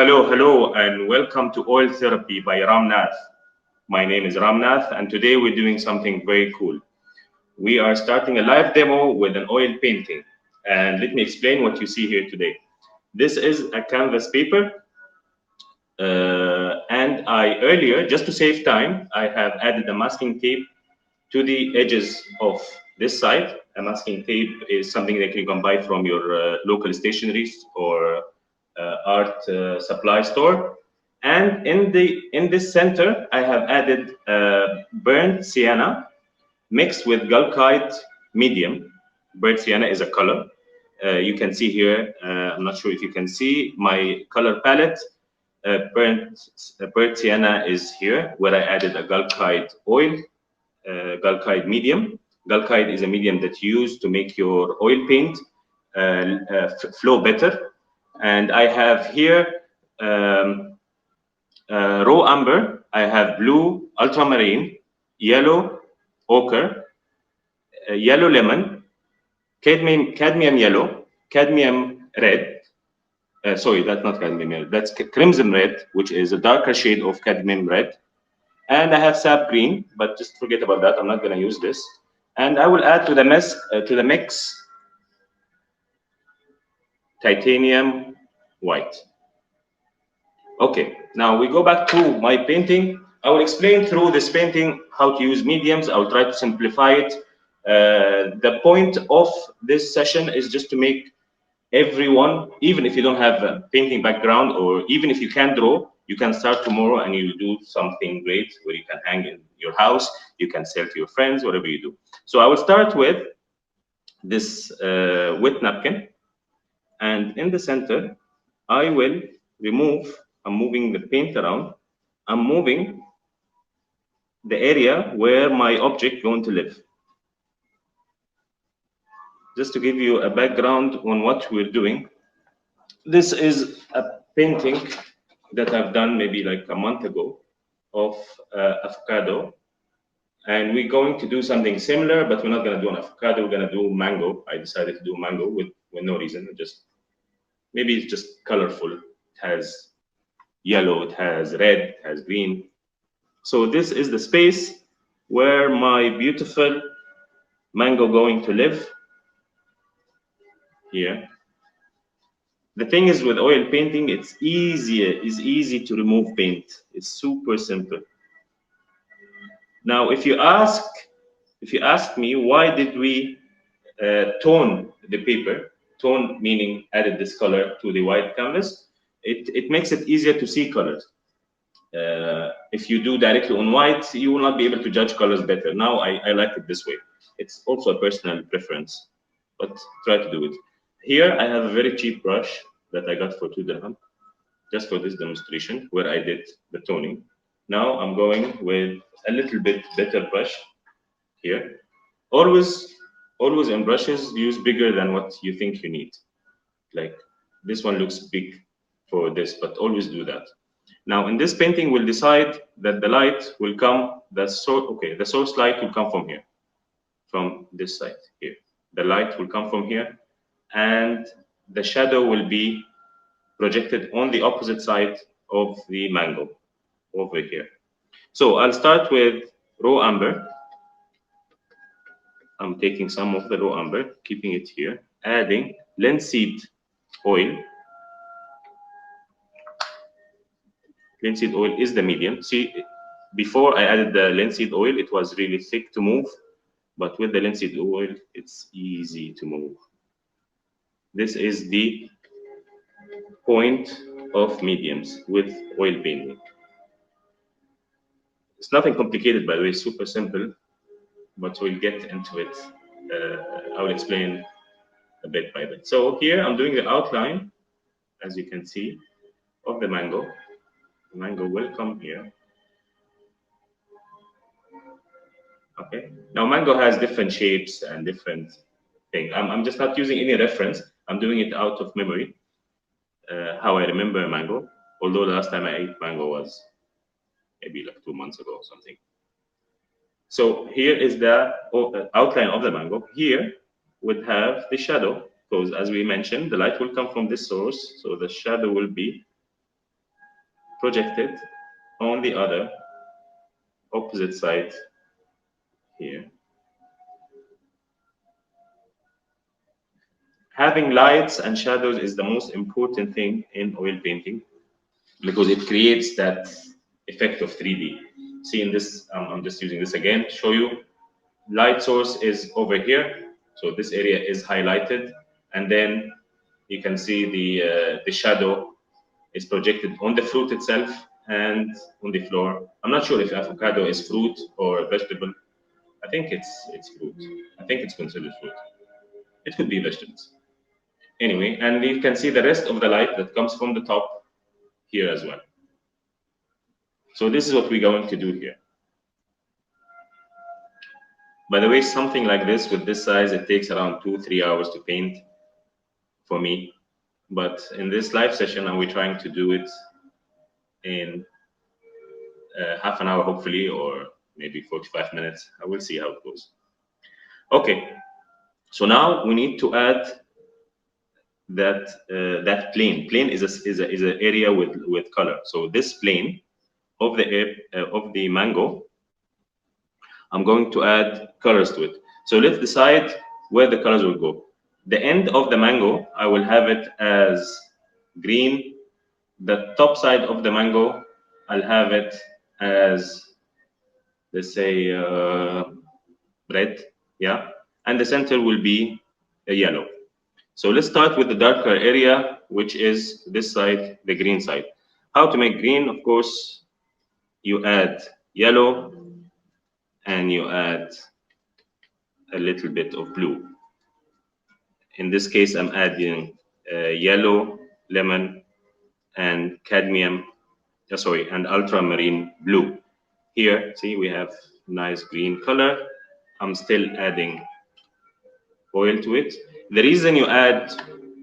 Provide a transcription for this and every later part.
Hello, and welcome to Oil Therapy by Nath. My name is Nath, and today we're doing something very cool. We are starting a live demo with an oil painting, and let me explain what you see here today. This is a canvas paper, and I earlier, just to save time, I have added a masking tape to the edges of this side. A masking tape is something that you can buy from your local stationeries or art supply store. And in this center, I have added burnt sienna mixed with Galkite medium. Burnt sienna is a color. You can see here, I'm not sure if you can see my color palette. Burnt sienna is here, where I added a Galkite oil, Galkite medium. Galkite is a medium that you use to make your oil paint flow better. And I have here raw amber. I have blue ultramarine, yellow ochre, yellow lemon, cadmium yellow, cadmium red. Sorry, that's not cadmium yellow. That's crimson red, which is a darker shade of cadmium red. And I have sap green, but just forget about that. I'm not going to use this. And I will add to the mix titanium white. Okay, now we go back to my painting. I will explain through this painting how to use mediums. I will try to simplify it. The point of this session is just to make everyone, even if you don't have a painting background, or even if you can draw, you can start tomorrow and you do something great where you can hang in your house, you can sell to your friends, whatever you do. So I will start with this wet napkin. And in the center, I will remove, I'm moving the paint around, I'm moving the area where my object is going to live. Just to give you a background on what we're doing, this is a painting that I've done maybe like a month ago of avocado. And we're going to do something similar, but we're not going to do an avocado, we're going to do mango. I decided to do mango with no reason, just maybe it's just colorful. It has yellow, it has red, it has green. So this is the space where my beautiful mango going to live here. The thing is with oil painting, it's easy to remove paint. It's super simple. Now, if you ask me why did we tone the paper, tone meaning added this color to the white canvas, it makes it easier to see colors. If you do directly on white, you will not be able to judge colors better. Now I like it this way. It's also a personal preference, but try to do it. Here I have a very cheap brush that I got for 2 dirham, just for this demonstration where I did the toning. Now I'm going with a little bit better brush here. Always in brushes, use bigger than what you think you need. Like this one looks big for this, but always do that. Now in this painting, we'll decide that the light will come, the source light will come from here, from this side here. The light will come from here, and the shadow will be projected on the opposite side of the mango over here. So I'll start with raw amber. I'm taking some of the raw amber, keeping it here, adding linseed oil. Linseed oil is the medium. See, before I added the linseed oil, it was really thick to move, but with the linseed oil, it's easy to move. This is the point of mediums with oil painting. It's nothing complicated, by the way, super simple, but we'll get into it. I will explain a bit by bit. So here I'm doing the outline, as you can see, of the mango. The mango will come here. Okay. Now mango has different shapes and different things. I'm just not using any reference. I'm doing it out of memory, how I remember mango. Although the last time I ate mango was maybe like 2 months ago or something. So here is the outline of the mango. Here would have the shadow, because as we mentioned, the light will come from this source, so the shadow will be projected on the other opposite side here. Having lights and shadows is the most important thing in oil painting because it creates that effect of 3D. See in this, I'm just using this again to show you. Light source is over here, so this area is highlighted, and then you can see the shadow is projected on the fruit itself and on the floor. I'm not sure if avocado is fruit or vegetable. I think it's fruit. I think it's considered fruit. It could be vegetables. Anyway, and you can see the rest of the light that comes from the top here as well. So this is what we're going to do here. By the way, something like this with this size, it takes around 2-3 hours to paint for me. But in this live session, are we trying to do it in half an hour, hopefully, or maybe 45 minutes. I will see how it goes. Okay, so now we need to add that that plane. Plane is an area with color. So this plane of the mango, I'm going to add colors to it. So let's decide where the colors will go. The end of the mango, I will have it as green. The top side of the mango, I'll have it as, let's say, red, yeah, and the center will be a yellow. So let's start with the darker area, which is this side, the green side. How to make green? Of course, you add yellow and you add a little bit of blue. In this case, I'm adding yellow, lemon, and cadmium, and ultramarine blue. Here, see, we have nice green color. I'm still adding oil to it. The reason you add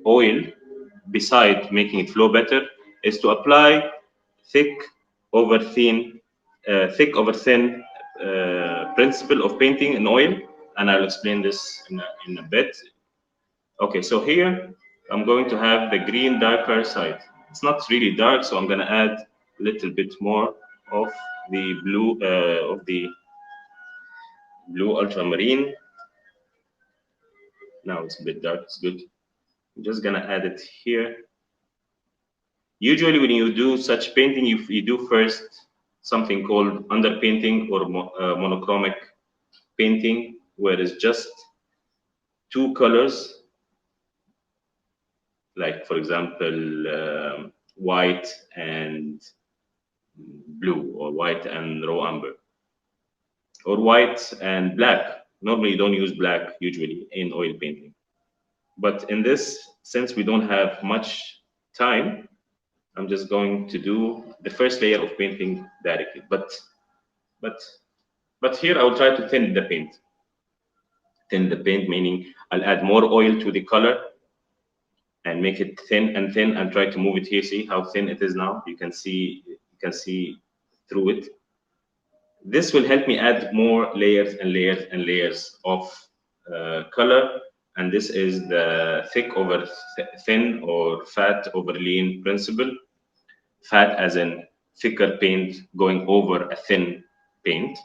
oil, beside making it flow better, is to apply thick over thin principle of painting in oil, and I'll explain this in a bit. Okay, so here I'm going to have the green darker side. It's not really dark, so I'm going to add a little bit more of the blue ultramarine. Now it's a bit dark, it's good. I'm just gonna add it here. Usually when you do such painting, you do first something called underpainting or monochromic painting, where it's just two colors, like for example, white and blue, or white and raw amber, or white and black. Normally you don't use black usually in oil painting. But in this, since we don't have much time, I'm just going to do the first layer of painting directly. But here I will try to thin the paint. Thin the paint meaning I'll add more oil to the color and make it thin and try to move it here. See how thin it is now? You can see through it. This will help me add more layers and layers and layers of color. And this is the thick over thin or fat over lean principle. Fat as in thicker paint going over a thin paint.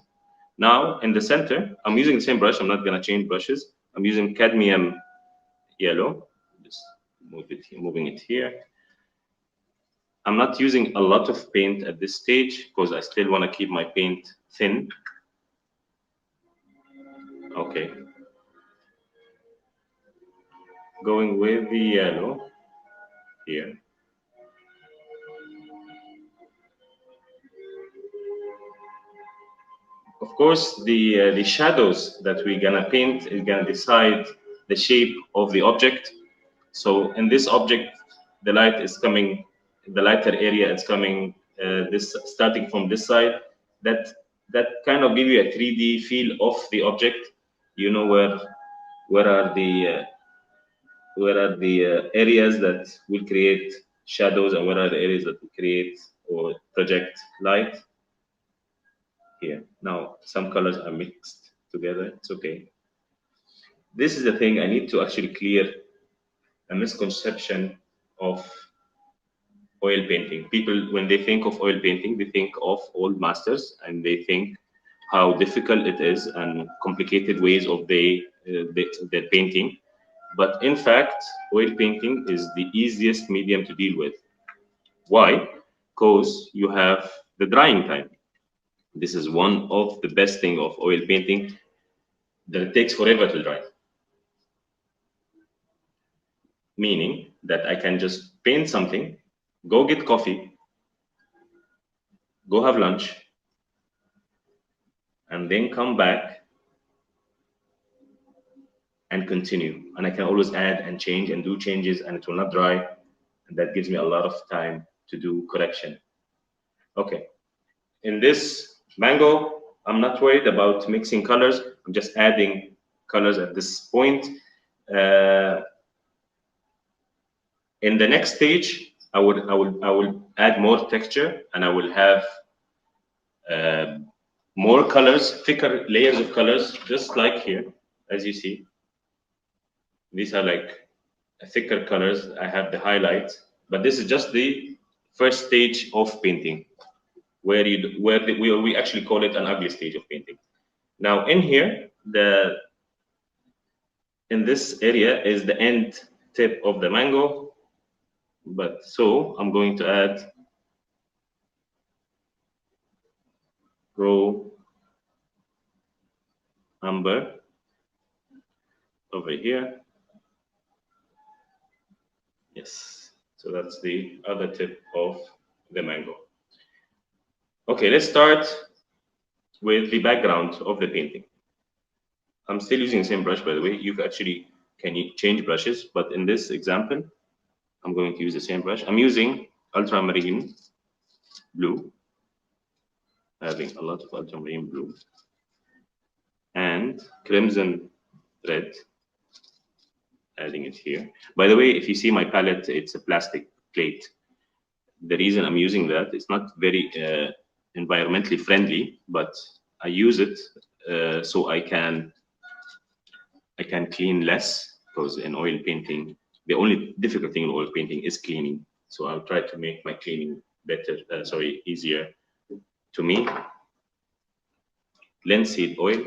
Now in the center, I'm using the same brush. I'm not going to change brushes. I'm using cadmium yellow. Just moving it here. I'm not using a lot of paint at this stage because I still want to keep my paint thin. Okay. Going with the yellow here. Of course, the shadows that we're gonna paint is gonna decide the shape of the object. So in this object, the light is coming, the lighter area is coming this starting from this side. That kind of give you a 3D feel of the object. You know where are the areas that will create shadows and where are the areas that will create or project light. Here now some colors are mixed together. It's okay. This is the thing I need to actually clear a misconception of Oil painting. People, when they think of oil painting, they think of old masters, and they think how difficult it is and complicated ways of their painting. But in fact, oil painting is the easiest medium to deal with. Why? Because you have the drying time. This is one of the best thing of oil painting, that it takes forever to dry. Meaning that I can just paint something, go get coffee, go have lunch, and then come back and continue. And I can always add and change and do changes, and it will not dry. And that gives me a lot of time to do correction. Okay. In this mango, I'm not worried about mixing colors. I'm just adding colors at this point. In the next stage, I will add more texture, and I will have more colors, thicker layers of colors, just like here, as you see. These are like thicker colors. I have the highlights, but this is just the first stage of painting, where we actually call it an ugly stage of painting. Now in here, in this area is the end tip of the mango, but so I'm going to add raw amber over here. Yes, so that's the other tip of the mango. Okay, let's start with the background of the painting. I'm still using the same brush, by the way. You actually can change brushes, but in this example, I'm going to use the same brush. I'm using ultramarine blue, having a lot of ultramarine blue, and crimson red, adding it here. By the way, if you see my palette, it's a plastic plate. The reason I'm using that, it's not very environmentally friendly, but I use it so I can clean less, because in oil painting, the only difficult thing in oil painting is cleaning. So I'll try to make my cleaning better, easier to me. Linseed oil.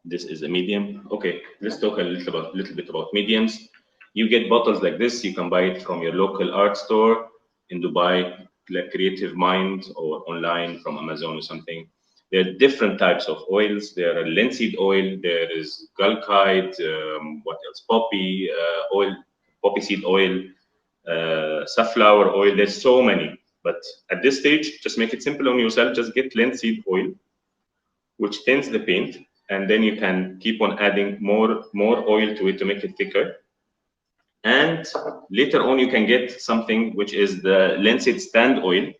This is a medium. Okay, let's talk a little bit about mediums. You get bottles like this. You can buy it from your local art store in Dubai, like Creative Mind, or online from Amazon or something. There are different types of oils. There are linseed oil. There is gulkite. What else? Poppy oil, poppy seed oil, safflower oil. There's so many. But at this stage, just make it simple on yourself. Just get linseed oil, which tints the paint, and then you can keep on adding more oil to it to make it thicker. And later on, you can get something which is the linseed stand oil.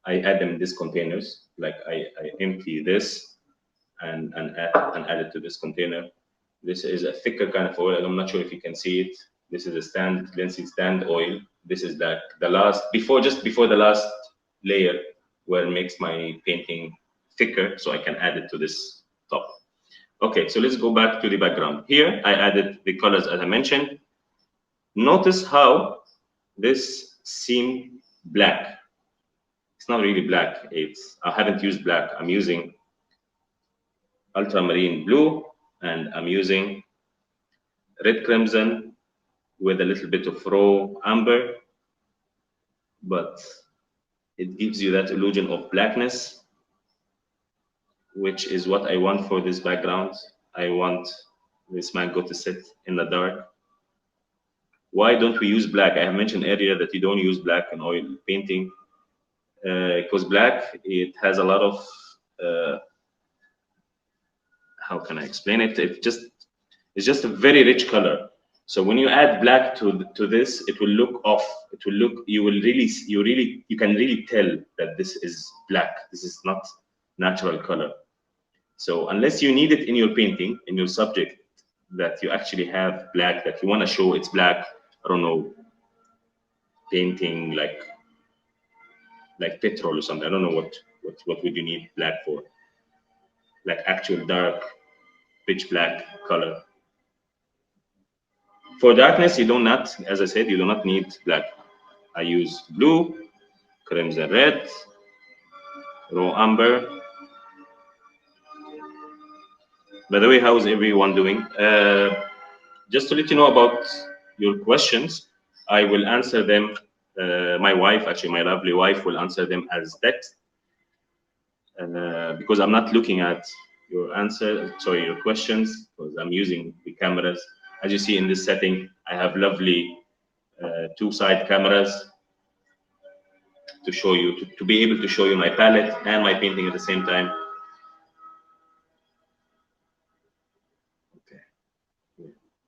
I add them in these containers. Like I empty this and add it to this container. This is a thicker kind of oil. I'm not sure if you can see it. This is a linseed stand oil. This is the last, just before the last layer, where it makes my painting thicker, so I can add it to this top. Okay, so let's go back to the background. Here, I added the colors as I mentioned. Notice how this seemed black. It's not really black. I haven't used black. I'm using ultramarine blue, and I'm using red crimson with a little bit of raw amber, but it gives you that illusion of blackness, which is what I want for this background. I want this mango to sit in the dark. Why don't we use black? I have mentioned earlier that you don't use black in oil painting, because black, it has a lot of, how can I explain it? It's just a very rich color. So when you add black to this, it will look off. It will look, you can really tell that this is black. This is not natural color. So unless you need it in your painting, in your subject, that you actually have black, that you want to show it's black, I don't know, painting like petrol or something. I don't know what would you need black for? Like actual dark, pitch black color. For darkness, you do not, as I said, you do not need black. I use blue, crimson red, raw amber. By the way, how is everyone doing? Just to let you know about your questions, I will answer them. My wife, actually, my lovely wife, will answer them as text because I'm not looking at your questions, because I'm using the cameras. As you see in this setting, I have lovely two-side cameras to show you, to be able to show you my palette and my painting at the same time. Okay.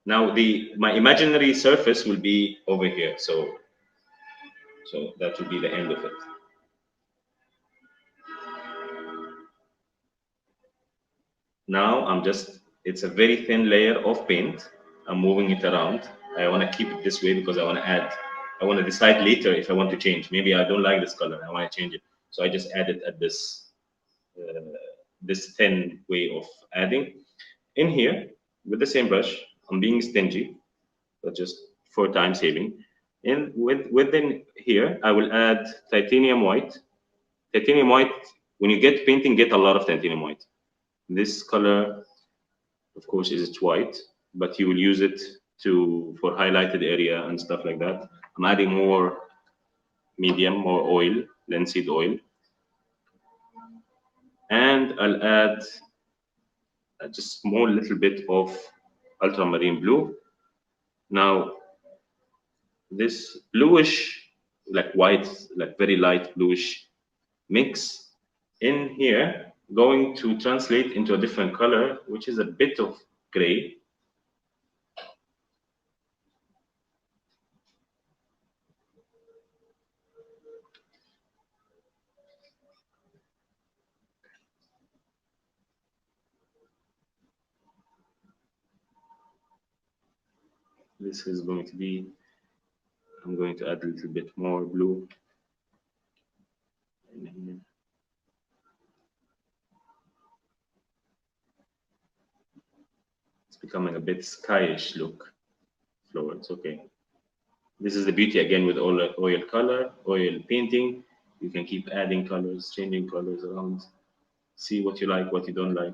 Now my imaginary surface will be over here, so that will be the end of it. Now it's a very thin layer of paint. I'm moving it around. I want to keep it this way because I want to decide later if I want to change. Maybe I don't like this color, I want to change it. So I just add it at this thin way of adding. In here, with the same brush, I'm being stingy, but just for time saving. And within here, I will add titanium white. Titanium white, when you get painting, get a lot of titanium white. This color, of course, is white, but you will use it for highlighted area and stuff like that. I'm adding more medium, more oil, linseed oil. And I'll add just small little bit of ultramarine blue. Now, this bluish, like white, like very light bluish mix in here, going to translate into a different color, which is a bit of gray. This is going to be, I'm going to add a little bit more blue. It's becoming a bit skyish look. Floor, it's okay. This is the beauty again with oil color, oil painting. You can keep adding colors, changing colors around. See what you like, what you don't like.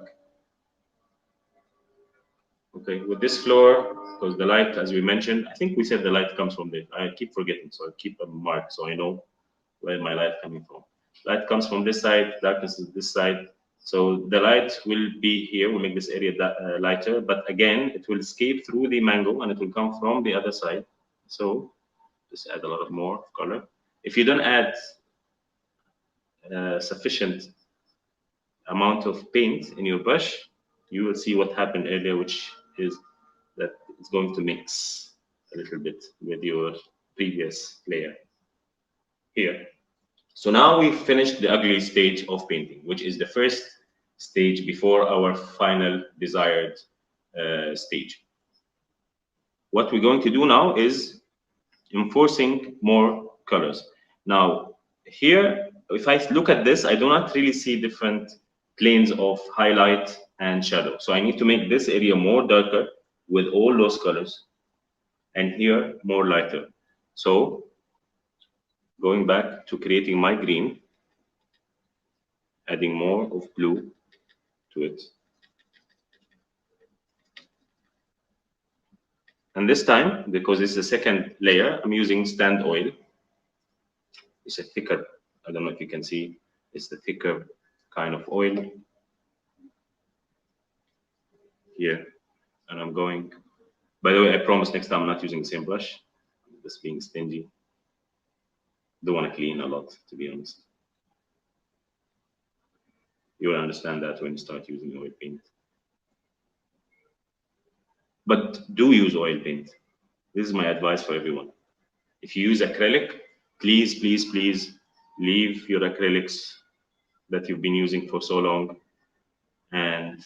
Okay, with this floor, because the light, as we mentioned, I think we said the light comes from there. I keep forgetting, so I keep a mark so I know where my light coming from. Light comes from this side, darkness is this side. So the light will be here, we'll make this area lighter, but again, it will escape through the mango and it will come from the other side. So just add a lot of more color. If you don't add sufficient amount of paint in your brush, you will see what happened earlier, which is that it's going to mix a little bit with your previous layer here. So now we've finished the ugly stage of painting, which is the first stage before our final desired stage. What we're going to do now is enforcing more colors. Now, here, if I look at this, I do not really see different planes of highlight and shadow. So I need to make this area more darker with all those colors, and here more lighter. So going back to creating my green, adding more of blue to it. And this time, because it's the second layer, I'm using stand oil. It's a thicker, I don't know if you can see, it's the thicker kind of oil here. And I'm going, by the way, I promise next time I'm not using the same brush. I'm just being stingy. Don't want to clean a lot, to be honest. You will understand that when you start using oil paint. But do use oil paint. This is my advice for everyone. If you use acrylic, please, please, please leave your acrylics that you've been using for so long and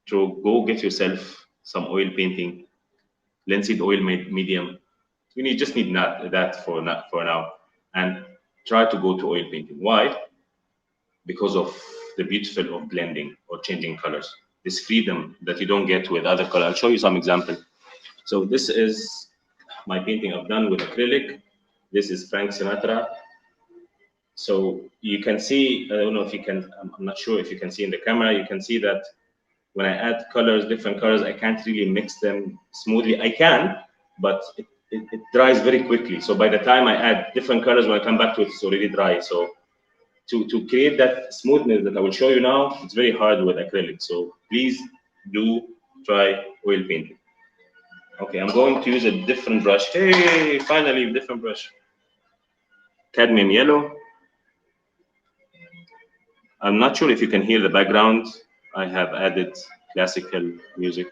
go get yourself some oil painting, linseed oil medium. You just need that for now, and try to go to oil painting. Why? Because of the beautiful of blending or changing colors. This freedom that you don't get with other colors. I'll show you some example. So this is my painting I've done with acrylic. This is Frank Sinatra. So you can see, I don't know if you can, I'm not sure if you can see in the camera, you can see that when I add colors, different colors, I can't really mix them smoothly. I can, but it dries very quickly. So by the time I add different colors, when I come back to it, it's already dry. So to create that smoothness that I will show you now, it's very hard with acrylic. So please do try oil painting. Okay, I'm going to use a different brush. Hey, finally, a different brush. Cadmium yellow. I'm not sure if you can hear the background. I have added classical music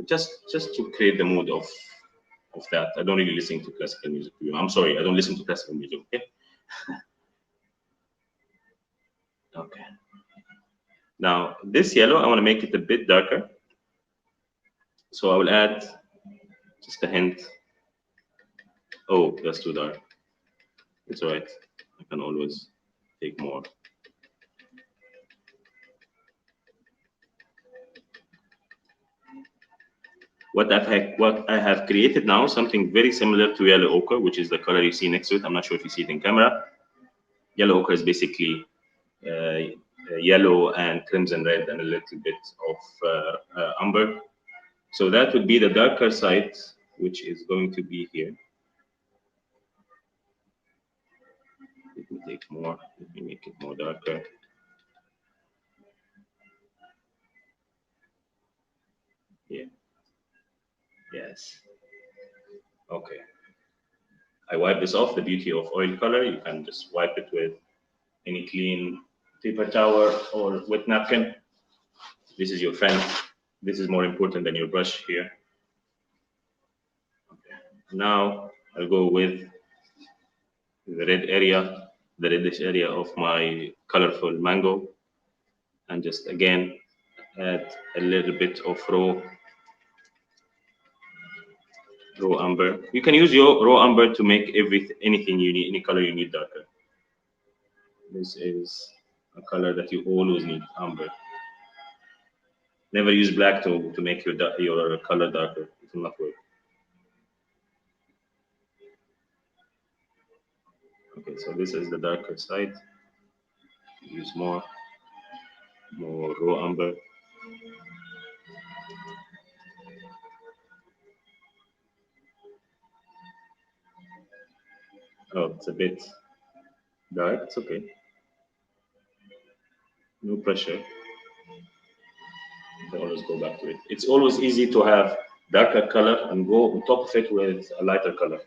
just to create the mood of that. I don't really listen to classical music. I'm sorry, I don't listen to classical music. Okay. Okay. Now this yellow, I want to make it a bit darker. So I will add just a hint. Oh, that's too dark. It's all right. I can always take more. What I have created now, something very similar to yellow ochre, which is the color you see next to it. I'm not sure if you see it in camera. Yellow ochre is basically yellow and crimson red and a little bit of umber. So that would be the darker side, which is going to be here. Let me take more. Let me make it more darker. Yeah. Yes. Okay. I wipe this off. The beauty of oil color, you can just wipe it with any clean paper towel or wet napkin. This is your friend. This is more important than your brush here. Okay. Now I'll go with the red area, the reddish area of my colorful mango, and just again add a little bit of raw umber. You can use your raw umber to make anything you need, any color you need darker. This is a color that you always need, umber. Never use black to make your color darker. It will not work. Okay, so this is the darker side. Use more raw umber. Oh, it's a bit dark. It's okay. No pressure. You can always go back to it. It's always easy to have darker color and go on top of it with a lighter color.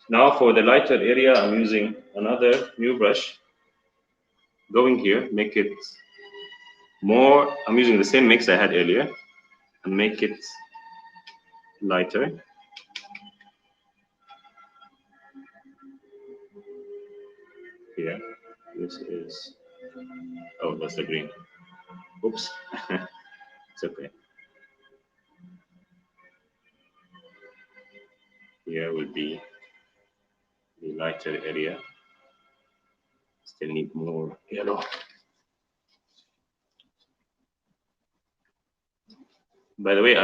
Now for the lighter area, I'm using another new brush. Going here, make it more. I'm using the same mix I had earlier and make it lighter. Here, this is, oh, that's the green. Oops, it's okay. Here will be the lighter area. Still need more yellow. By the way,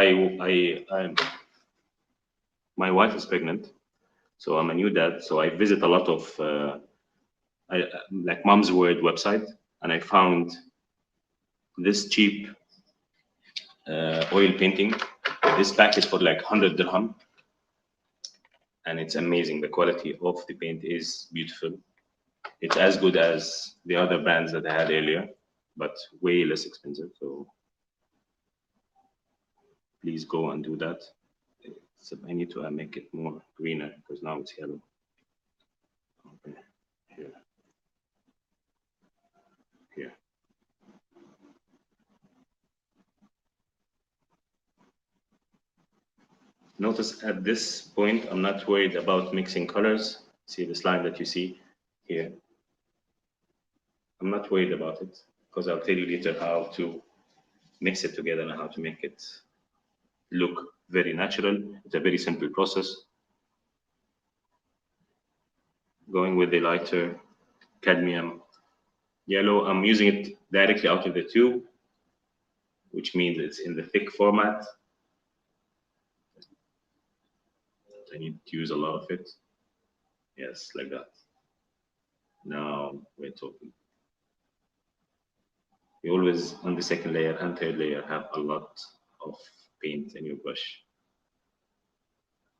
my wife is pregnant, so I'm a new dad. So I visit a lot of like Mom's Word website, and I found this cheap oil painting. This pack is for like 100 dirham, and it's amazing. The quality of the paint is beautiful. It's as good as the other brands that I had earlier, but way less expensive. So please go and do that. So I need to make it more greener because now it's yellow. Okay, here, here. Notice at this point, I'm not worried about mixing colors. See this line that you see here? I'm not worried about it because I'll tell you later how to mix it together and how to make it look very natural. It's a very simple process. Going with the lighter cadmium yellow, I'm using it directly out of the tube, which means it's in the thick format. I need to use a lot of it. Yes, like that. Now we're talking. You always, on the second layer and third layer, have a lot of paint in your brush.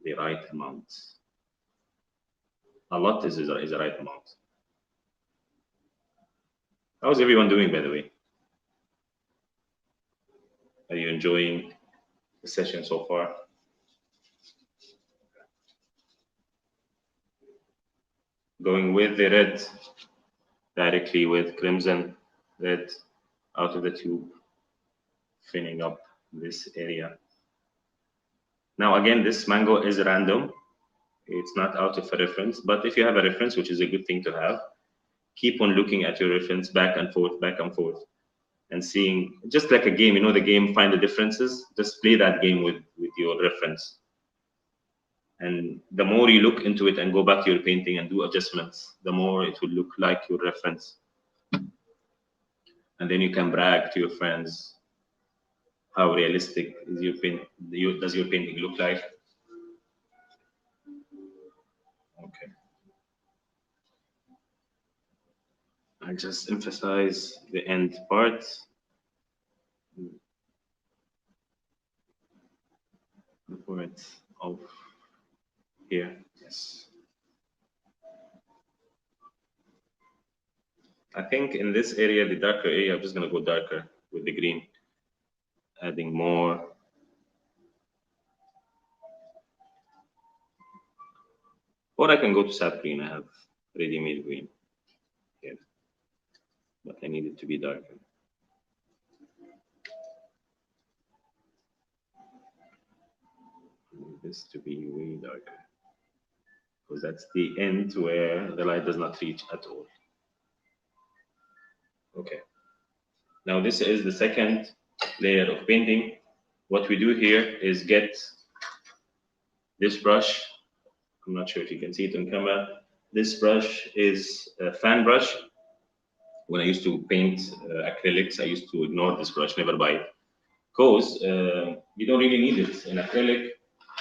The right amount. A lot is the right amount. How's everyone doing, by the way? Are you enjoying the session so far? Going with the red, directly with crimson, red out of the tube, filling up this area. Now again, this mango is random. It's not out of a reference, but if you have a reference, which is a good thing to have, keep on looking at your reference back and forth, and seeing, just like a game, you know, the game Find the Differences. Just play that game with your reference. And the more you look into it and go back to your painting and do adjustments, the more it will look like your reference. And then you can brag to your friends how realistic is your paint, does your painting look like. Okay. I just emphasize the end part. The part of here, yes. I think in this area, the darker area, I'm just gonna go darker with the green, adding more. Or I can go to sap green. I have ready-made green here, but I need it to be darker. I need this to be way darker, because that's the end where the light does not reach at all. Okay. Now this is the second layer of painting. What we do here is get this brush. I'm not sure if you can see it on camera. This brush is a fan brush. When I used to paint acrylics, I used to ignore this brush, never buy it, because you don't really need it in acrylic,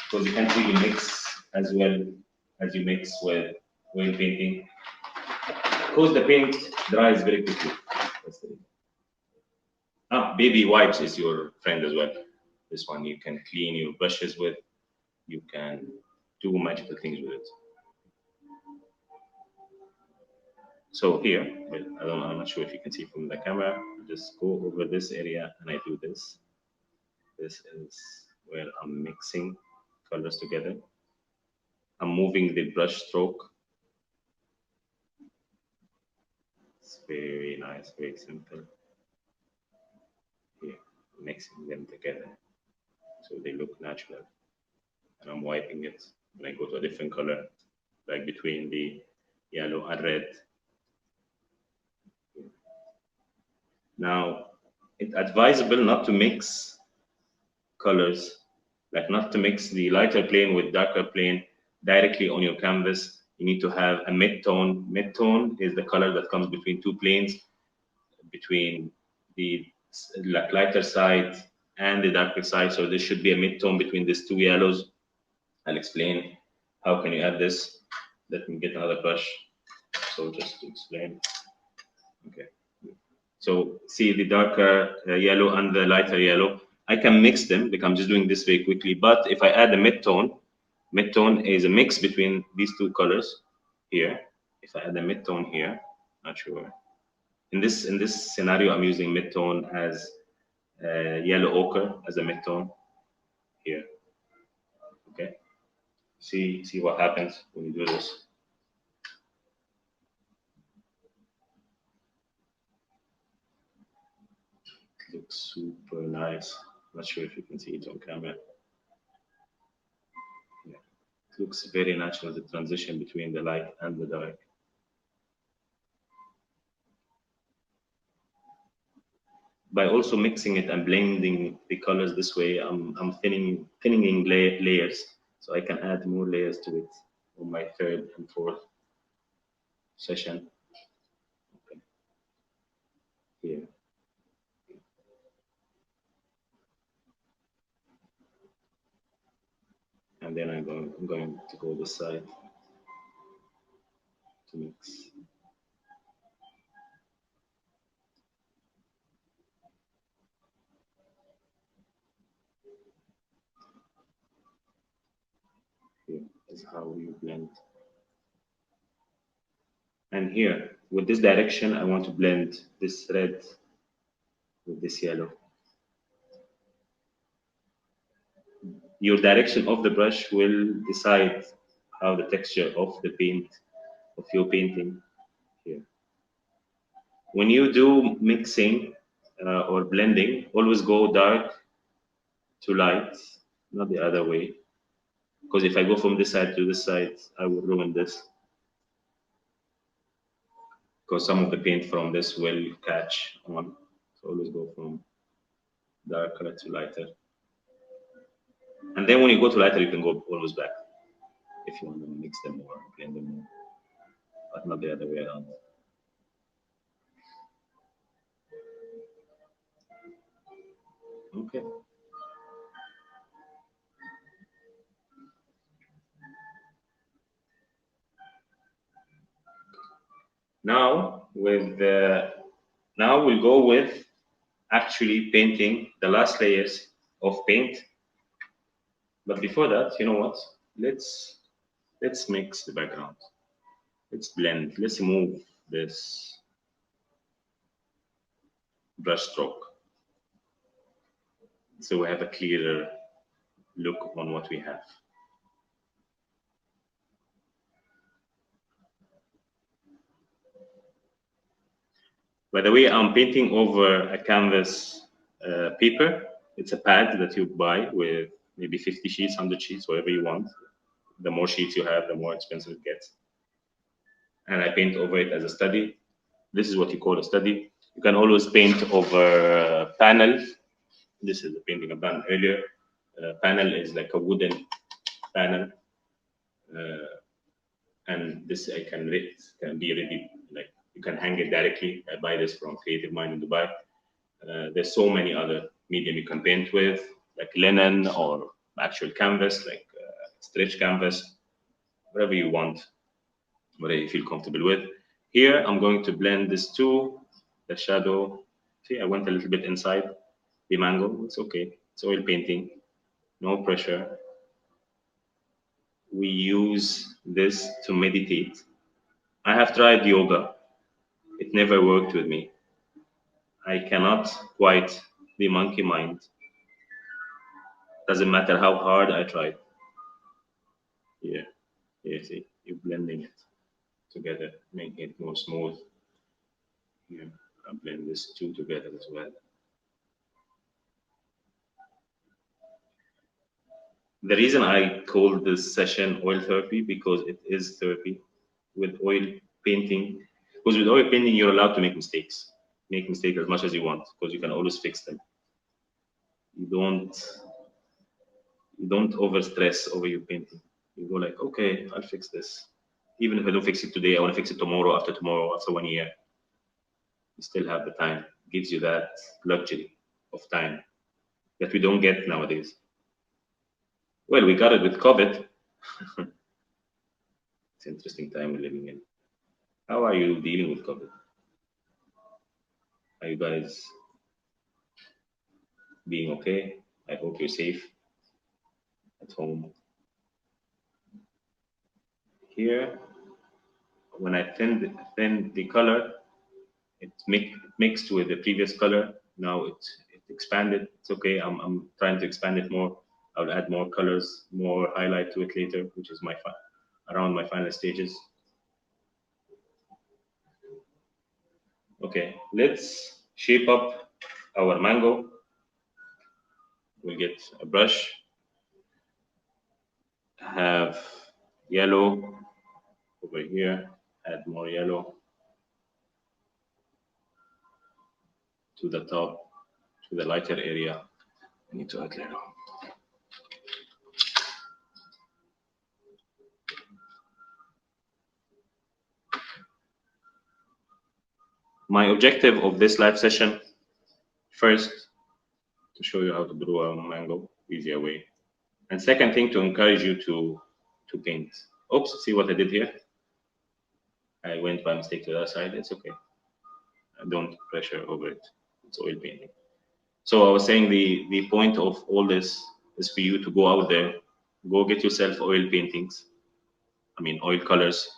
because you can't really mix as well as you mix with oil painting, because the paint dries very quickly. That's the reason. Baby wipes is your friend as well. This one you can clean your brushes with. You can do magical things with it. So here, I'm not sure if you can see from the camera. Just go over this area and I do this. This is where I'm mixing colors together. I'm moving the brush stroke. It's very nice, very simple. Here, mixing them together so they look natural. And I'm wiping it when I go to a different color, like between the yellow and red. Now, it's advisable not to mix colors, like not to mix the lighter plane with darker plane directly on your canvas. You need to have a mid-tone. Mid-tone is the color that comes between two planes, between the lighter side and the darker side. So there should be a mid-tone between these two yellows. I'll explain how can you add this. Let me get another brush. So just to explain. Okay. So see the darker yellow and the lighter yellow. I can mix them, like I'm just doing this very quickly. But if I add a mid-tone is a mix between these two colors here. If I add a mid-tone here, not sure. In this scenario, I'm using mid-tone as yellow ochre as a mid-tone here. Okay. See what happens when you do this. Looks super nice. Not sure if you can see it on camera. Yeah. It looks very natural, the transition between the light and the dark. By also mixing it and blending the colors this way, I'm thinning layers, so I can add more layers to it on my third and fourth session. Okay. Here. And then I'm going to go this side to mix. Here is how you blend. And here, with this direction, I want to blend this red with this yellow. Your direction of the brush will decide how the texture of the paint, of your painting here. When you do mixing or blending, always go dark to light, not the other way. Because if I go from this side to this side, I will ruin this. Because some of the paint from this will catch on. So always go from darker to lighter. And then when you go to lighter, you can go always back if you want to mix them more, blend them more, but not the other way around. Okay. Now now we'll go with actually painting the last layers of paint. But before that, you know what? Let's mix the background. Let's blend. Let's move this brush stroke so we have a clearer look on what we have. By the way, I'm painting over a canvas paper. It's a pad that you buy with maybe 50 sheets, 100 sheets, whatever you want. The more sheets you have, the more expensive it gets. And I paint over it as a study. This is what you call a study. You can always paint over panel. This is the painting I've done earlier. Panel is like a wooden panel. And this can be ready, like you can hang it directly. I buy this from Creative Mind in Dubai. There's so many other medium you can paint with, like linen or actual canvas, like stretch canvas, whatever you want, whatever you feel comfortable with. Here, I'm going to blend this to the shadow. See, I went a little bit inside the mango. It's okay. It's oil painting, no pressure. We use this to meditate. I have tried yoga. It never worked with me. I cannot quite the monkey mind. Doesn't matter how hard I try. Here, here, see, you're blending it together, making it more smooth. Here, I blend this two together as well. The reason I call this session oil therapy because it is therapy with oil painting. Because with oil painting, you're allowed to make mistakes. Make mistakes as much as you want because you can always fix them. You don't over stress over your painting. You go like, okay, I'll fix this. Even if I don't fix it today, I want to fix it tomorrow, after 1 year. You still have the time. It gives you that luxury of time that we don't get nowadays. Well, we got it with COVID. It's an interesting time we're living in. How are you dealing with COVID? Are you guys being okay? I hope you're safe at home. Here, when I thin the color, it mixed with the previous color. Now it expanded. It's okay. I'm trying to expand it more. I'll add more colors, more highlight to it later, which is around my final stages. Okay, let's shape up our mango. We'll get a brush, have yellow over here, add more yellow to the top, to the lighter area. I need to add yellow. My objective of this live session, first, to show you how to draw a mango easier way. And second thing, to encourage you to paint. Oops, see what I did here? I went by mistake to the other side. It's okay. Don't pressure over it. It's oil painting. So I was saying the point of all this is for you to go out there, go get yourself oil paintings. I mean, oil colors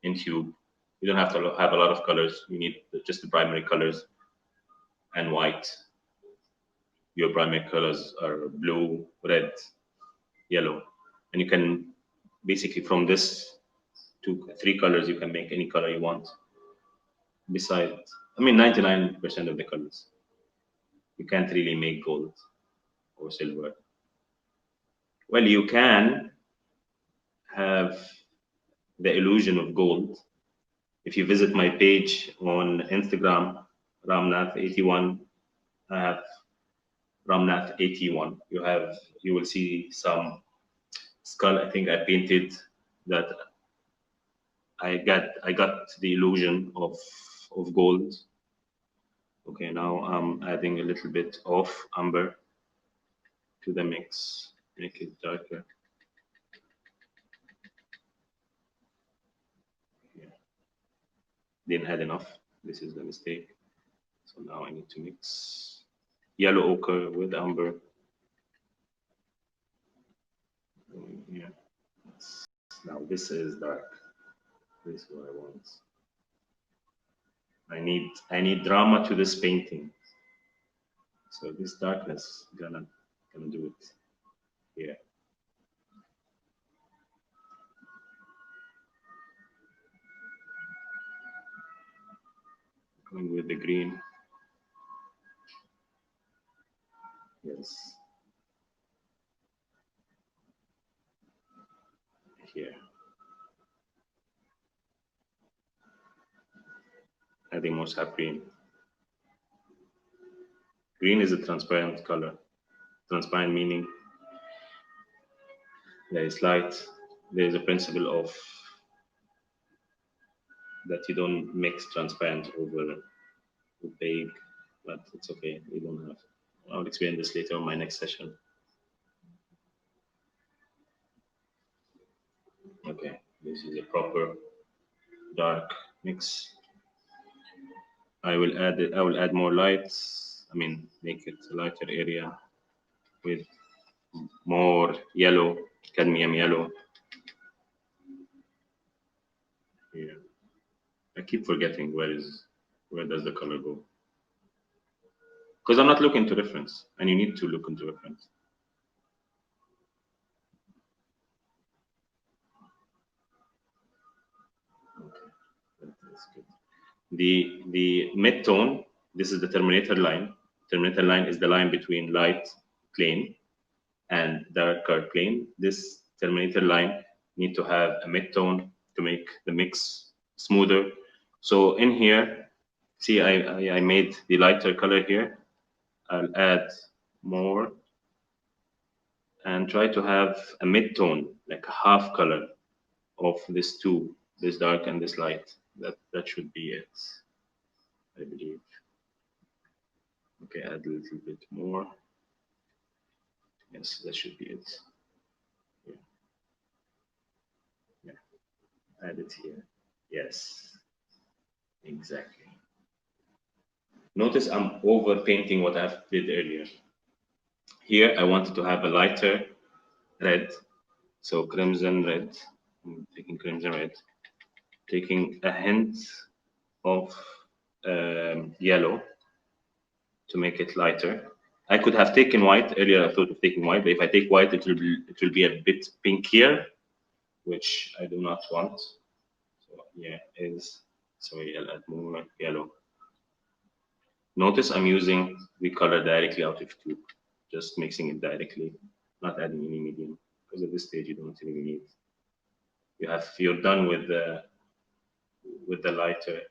in tube. You don't have to have a lot of colors. You need just the primary colors and white. Your primary colors are blue, red, yellow, and you can basically from this two, three colors you can make any color you want. Besides, I mean, 99% of the colors you can't really make gold or silver. Well, you can have the illusion of gold. If you visit my page on Instagram, Ramnath81, I have Ramnath81. You will see some skull. I think I painted that. I got the illusion of gold. Okay, now I'm adding a little bit of amber to the mix, make it darker. Yeah. Didn't add enough. This is the mistake. So now I need to mix yellow ochre with amber. Yeah. Now this is dark. This is what I want. I need drama to this painting. So this darkness gonna do it here. Going with the green. Yes. Here. Adding more sap green. Green is a transparent color. Transparent meaning there is light. There is a principle of that you don't mix transparent over opaque, but it's okay. You don't have. I'll explain this later on my next session. Okay, this is a proper dark mix. I will add it. I will add more lights. I mean, make it a lighter area with more yellow, cadmium yellow. Here, I keep forgetting where does the color go? Because I'm not looking to reference, and you need to look into reference. Okay, that's good. The mid-tone, this is the terminator line. Terminator line is the line between light plane and darker plane. This terminator line need to have a mid-tone to make the mix smoother. So in here, see, I made the lighter color here. I'll add more and try to have a mid-tone, like a half color of this two, this dark and this light. That should be it, I believe. Okay, add a little bit more. Yes, that should be it. Yeah. Yeah. Add it here. Yes, exactly. Notice I'm over painting what I did earlier. Here I wanted to have a lighter red, so crimson red. I'm taking crimson red, taking a hint of yellow to make it lighter. I could have taken white earlier. I thought of taking white, but if I take white, it will be a bit pinkier, which I do not want. So yeah, is sorry, I'll add more yellow. Notice I'm using the color directly out of tube, just mixing it directly, not adding any medium, because at this stage you don't really need. You're done with the lighter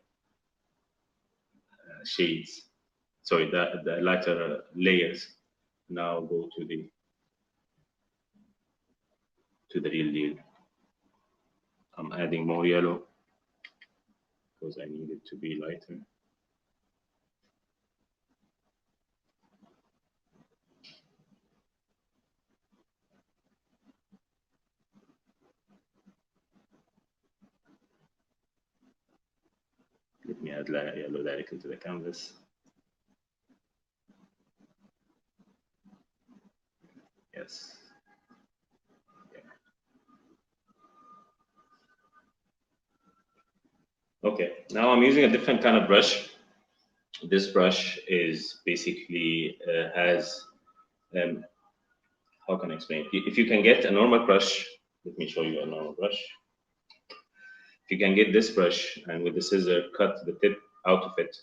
shades. Sorry, the lighter layers. Now go to the real deal. I'm adding more yellow because I need it to be lighter. Let me add yellow directly to the canvas. Yes. Okay, now I'm using a different kind of brush. This brush is basically has, how can I explain? If you can get a normal brush, let me show you a normal brush. If you can get this brush and with the scissor cut the tip out of it,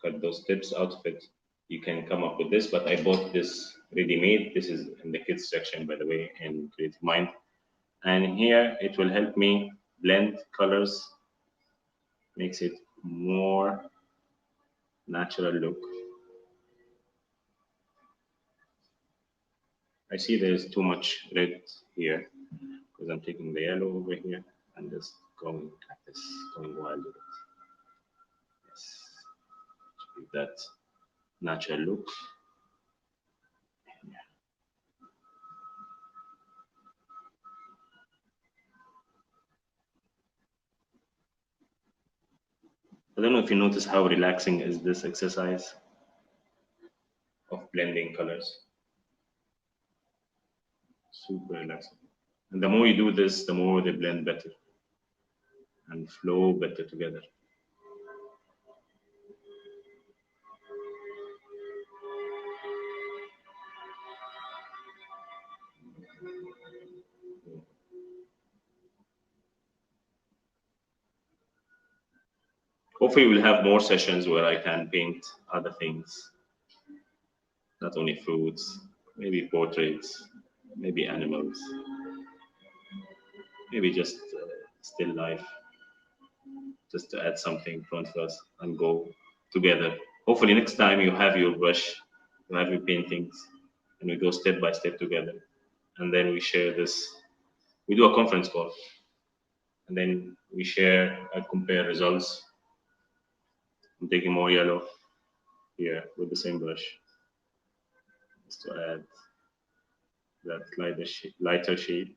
cut those tips out of it, you can come up with this. But I bought this ready-made. This is in the kids section, by the way, in Creative Mind. And here it will help me blend colors, makes it more natural look. I see there's too much red here because I'm taking the yellow over here and just going like this, going wild with it. Yes, give that natural look. I don't know if you notice how relaxing is this exercise of blending colors. Super relaxing. And the more you do this, the more they blend better and flow better together. Hopefully we'll have more sessions where I can paint other things, not only fruits, maybe portraits, maybe animals, maybe just still life, just to add something in front of us and go together. Hopefully next time you have your brush, you have your paintings, and we go step by step together. And then we share this, we do a conference call, and then we share and compare results. I'm taking more yellow here with the same brush, just to add that lighter shade.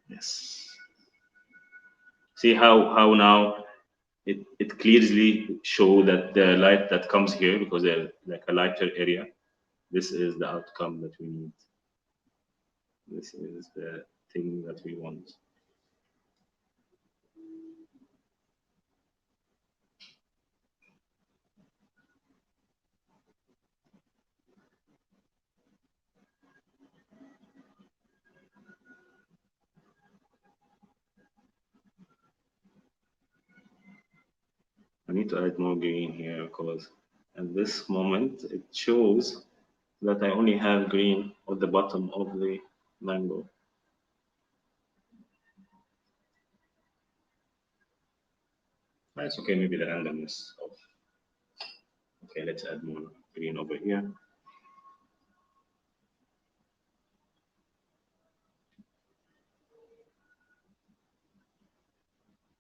Yes. See how now it clearly show that the light that comes here, because they're like a lighter area, this is the outcome that we need. This is the thing that we want. I need to add more green here because at this moment it shows that I only have green at the bottom of the mango. That's okay, maybe the randomness of. Okay, let's add more green over here.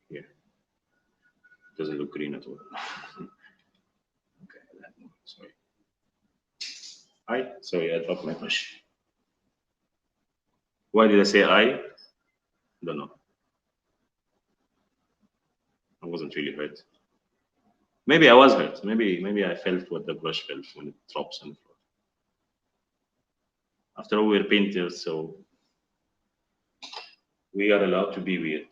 Here. Doesn't look green at all. Okay, sorry. Sorry, I dropped my brush. Why did I say I? Don't know. I wasn't really hurt. Maybe I was hurt. Maybe I felt what the brush felt when it drops on the floor. After all, we're painters, so we are allowed to be weird.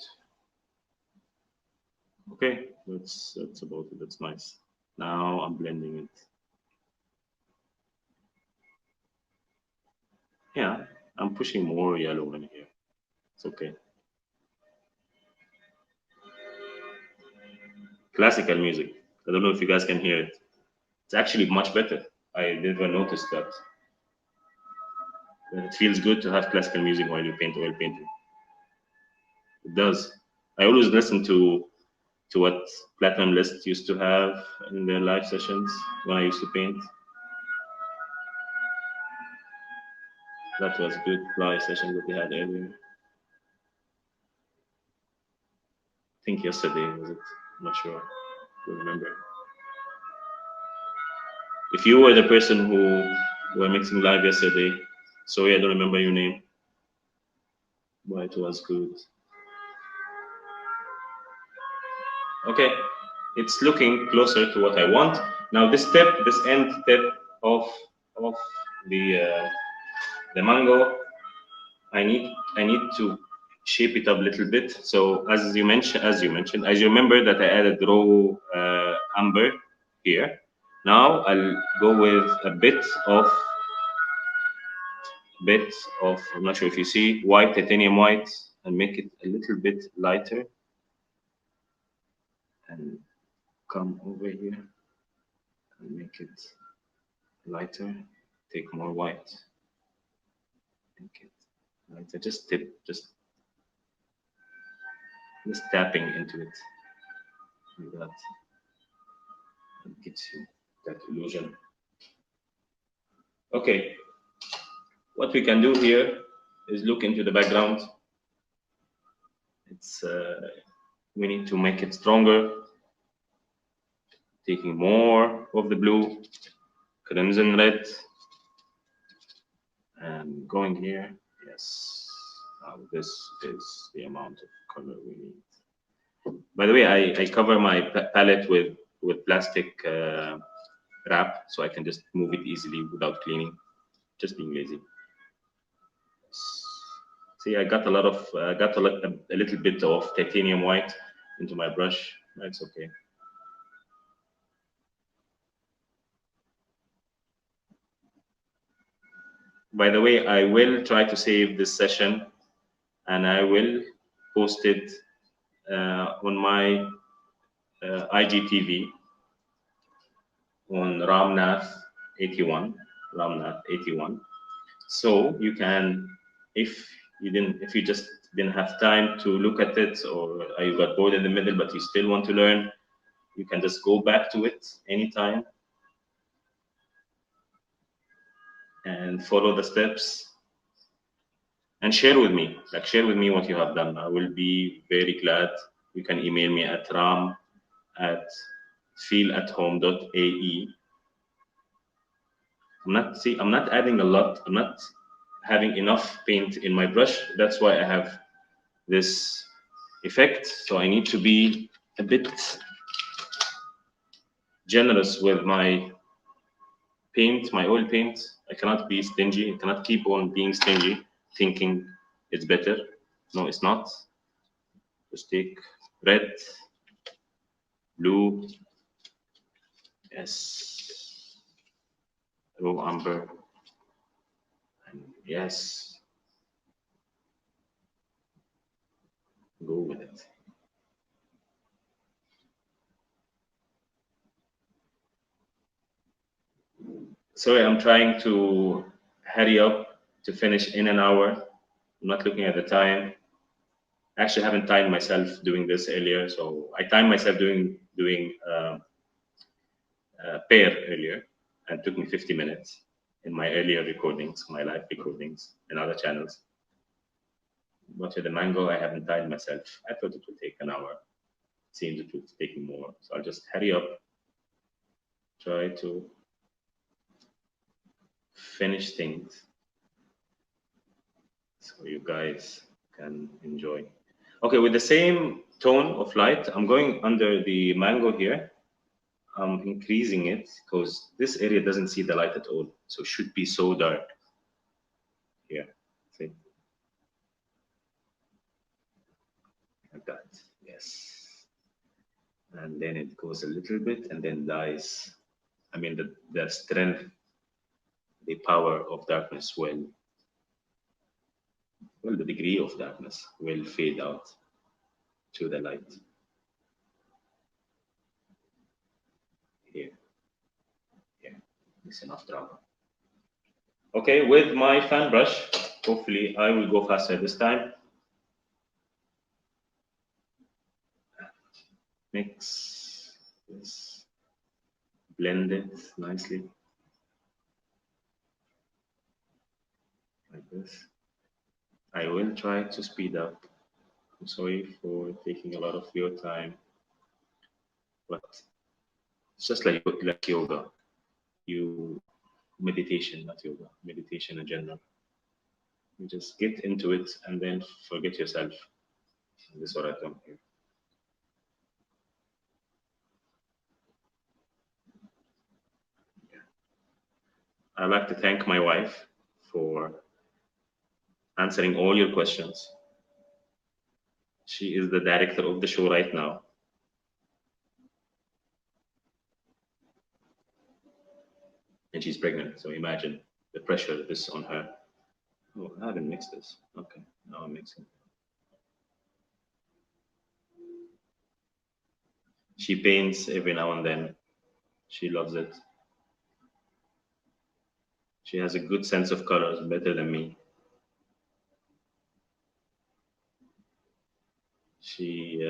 Okay, that's about it. That's nice. Now I'm blending it. Yeah, I'm pushing more yellow in here. It's okay. Classical music. I don't know if you guys can hear it. It's actually much better. I never noticed that. It feels good to have classical music while you paint oil painting. It does. I always listen to what Platinum List used to have in their live sessions when I used to paint. That was a good live session that they had earlier. I think yesterday was it? I'm not sure. I don't remember. If you were the person who were mixing live yesterday, sorry I don't remember your name. White was good. Okay, it's looking closer to what I want. Now this end tip of the mango, I need to shape it up a little bit. So as you remember that I added raw amber here. Now I'll go with a bit of I'm not sure if you see, white, titanium white, and make it a little bit lighter. And come over here and make it lighter. Take more white. Make it lighter. Just tapping into it. Like that. It gives you that illusion. Okay. What we can do here is look into the background. It's we need to make it stronger. Taking more of the blue, crimson red, and going here. Yes, now this is the amount of color we need. By the way, I cover my palette with plastic wrap, so I can just move it easily without cleaning. Just being lazy. See, I got a lot of a little bit of titanium white into my brush. That's okay. By the way, I will try to save this session, and I will post it on my IGTV on Nath 81. So you can, if you just didn't have time to look at it, or you got bored in the middle but you still want to learn, you can just go back to it anytime and follow the steps and share with me. Share with me what you have done. I will be very glad. You can email me at ram@feelathome.ae. I'm not adding a lot. I'm not having enough paint in my brush. That's why I have this effect. So I need to be a bit generous with my paint, my oil paint. I cannot be stingy. I cannot keep on being stingy, thinking it's better. No, it's not. Just take red, blue, yes, raw amber, and yes, go with it. Sorry, I'm trying to hurry up to finish in an hour. I'm not looking at the time. Actually, I haven't timed myself doing this earlier, so I timed myself doing pair earlier, and it took me 50 minutes in my earlier recordings, my live recordings, and other channels. But with the mango, I haven't timed myself. I thought it would take an hour. It seems it would take more, so I'll just hurry up, try to finish things so you guys can enjoy. Okay, with the same tone of light, I'm going under the mango here. I'm increasing it because this area doesn't see the light at all, so it should be so dark here. See? Like that, yes. And then it goes a little bit and then dies. I mean, the strength, the power of darkness will, the degree of darkness will fade out to the light. Here, it's enough drama. Okay, with my fan brush, hopefully I will go faster this time. Mix this, blend it nicely, like this. I will try to speed up. I'm sorry for taking a lot of your time, but it's just like yoga. Meditation, not yoga, meditation in general. You just get into it and then forget yourself. This is what I've done here. I'd like to thank my wife for answering all your questions. She is the director of the show right now. And she's pregnant, so imagine the pressure this on her. Oh, I haven't mixed this. Okay, now I'm mixing. She paints every now and then. She loves it. She has a good sense of colors, better than me. She,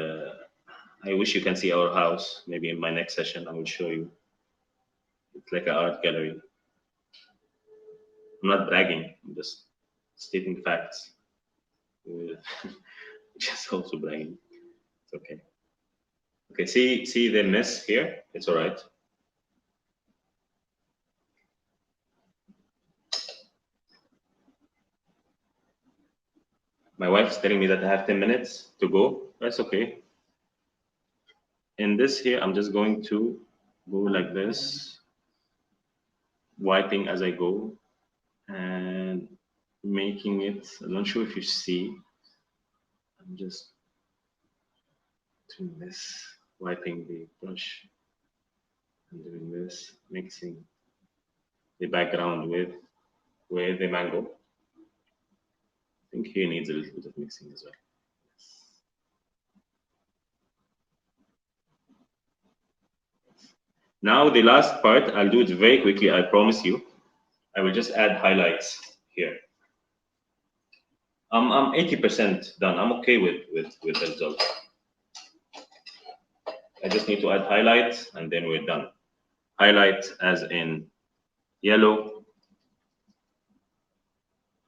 I wish you can see our house. Maybe in my next session, I will show you. It's like an art gallery. I'm not bragging. I'm just stating facts. Just also bragging. It's okay. Okay, see the mess here? It's all right. My wife is telling me that I have 10 minutes to go. That's okay. In this here, I'm just going to go like this, wiping as I go and making it. I'm not sure if you see. I'm just doing this, wiping the brush and doing this, mixing the background with the mango. I think here needs a little bit of mixing as well. Now the last part, I'll do it very quickly, I promise you. I will just add highlights here. I'm 80% done. I'm okay with the result. I just need to add highlights and then we're done. Highlight as in yellow.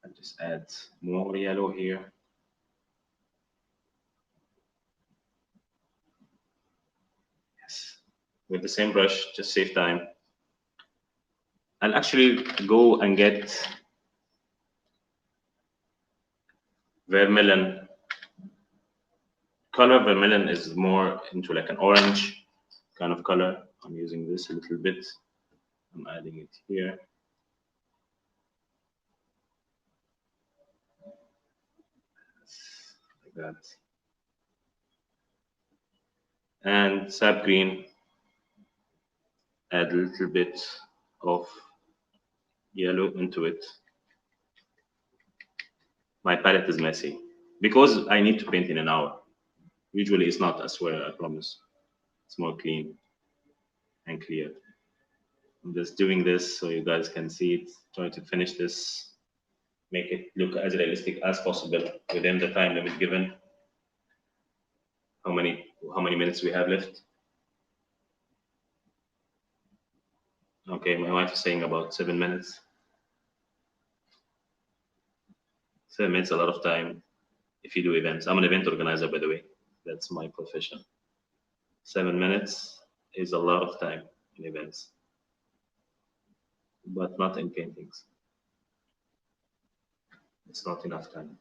I just add more yellow here. Yes, with the same brush, just save time. I'll actually go and get vermilion. Color vermilion is more into like an orange kind of color. I'm using this a little bit. I'm adding it here. Like that. And sap green, add a little bit of yellow into it. My palette is messy because I need to paint in an hour. Usually it's not, I swear, I promise. It's more clean and clear. I'm just doing this so you guys can see it. Try to finish this, make it look as realistic as possible within the time limit given. How many minutes we have left? Okay, my wife is saying about 7 minutes. 7 minutes, a lot of time if you do events. I'm an event organizer, by the way. That's my profession. 7 minutes is a lot of time in events, but not in paintings. It's not enough time.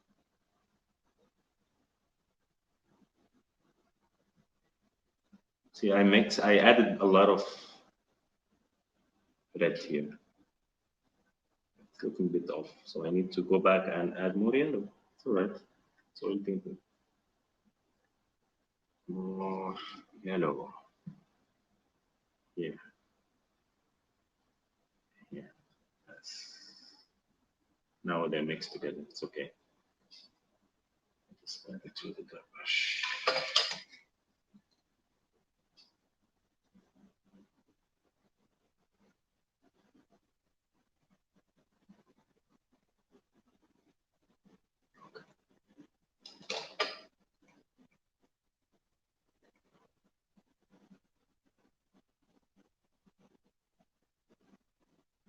See, I added a lot of red here. It's looking a bit off, so I need to go back and add more yellow. It's all right. It's all painting. More yellow. Here. Here. That's... Now they're mixed together. It's okay. Just add it to the brush.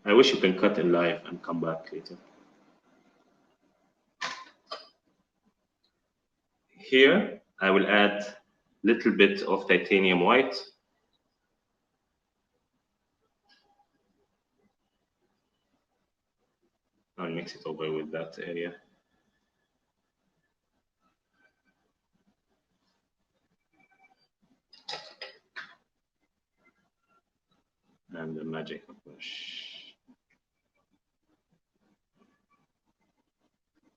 I wish you can cut in live and come back later. Here, I will add a little bit of titanium white. I'll mix it over with that area. and the magic brush.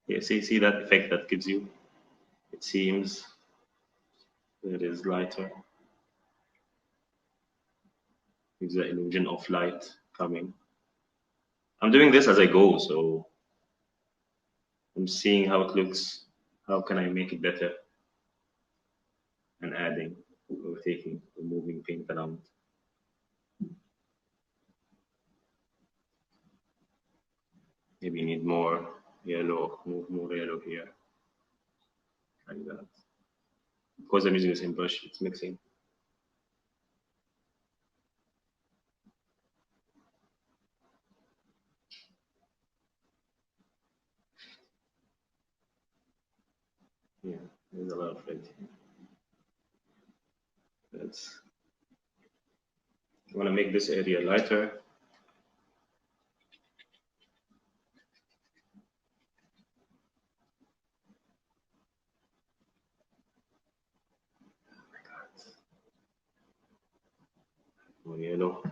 Yeah, see that effect that gives you? It seems it is lighter. Gives the illusion of light coming. I'm doing this as I go, so I'm seeing how it looks. How can I make it better? And adding or taking, removing paint around. Maybe you need more yellow, move more yellow here. Like that. Because I'm using the same brush, it's mixing. Yeah, there's a lot of red here. Let's. I want to make this area lighter. More yellow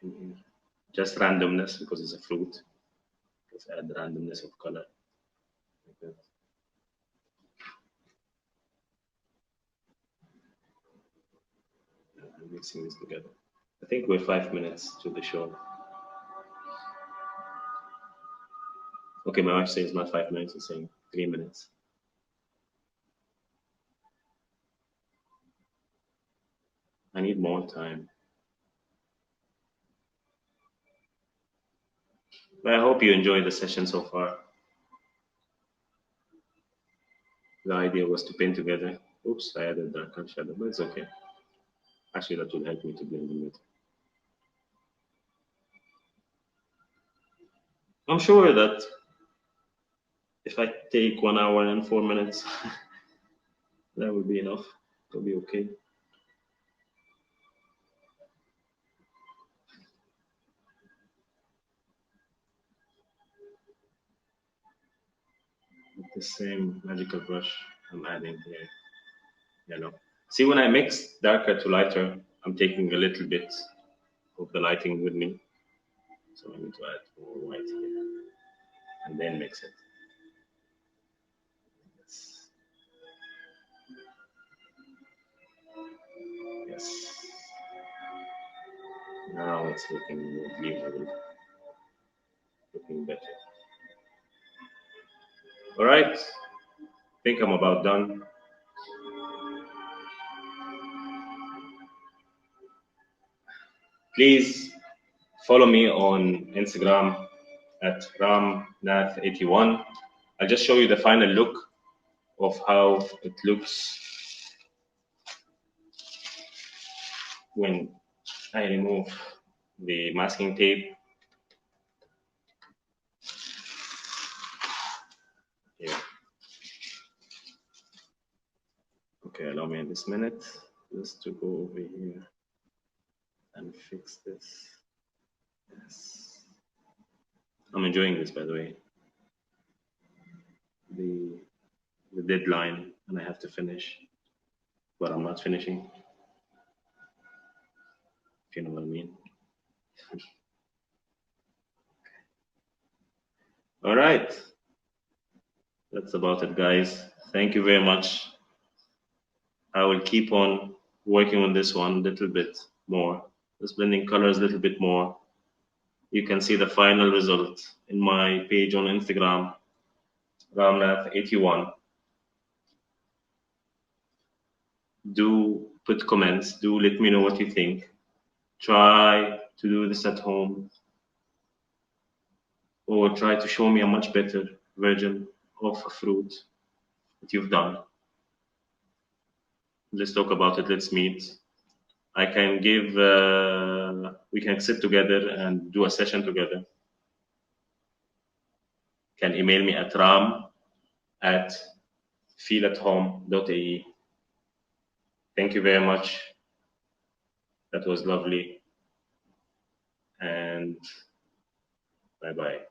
in here. Just randomness because it's a fruit. Let's add randomness of color. Like that. I'm mixing this together. I think we're 5 minutes to the show. Okay, my wife says not 5 minutes, it's saying 3 minutes. I need more time. But I hope you enjoyed the session so far. The idea was to paint together. Oops, I added darker shadow, but it's okay. Actually, that will help me to blend them better. I'm sure that if I take 1 hour and 4 minutes, that would be enough. It'll be okay. With the same magical brush, I'm adding here yellow. See, when I mix darker to lighter, I'm taking a little bit of the lighting with me. So I need to add more white here and then mix it. Yes. Yes. Now it's looking more believable, looking better. All right, I think I'm about done. Please follow me on Instagram at ramnath81. I'll just show you the final look of how it looks when I remove the masking tape. Here. Okay, allow me this minute just to go over here and fix this. Yes. I'm enjoying this, by the way. The deadline, and I have to finish, but I'm not finishing. If you know what I mean. All right. That's about it, guys. Thank you very much. I will keep on working on this one a little bit more, just blending colors a little bit more. You can see the final result in my page on Instagram, ramnath81. Do put comments. Do let me know what you think. Try to do this at home, or try to show me a much better version of a fruit that you've done. Let's talk about it. Let's meet. I can give, we can sit together and do a session together. Can email me at ram@feelathome.ae. Thank you very much. That was lovely. And bye-bye.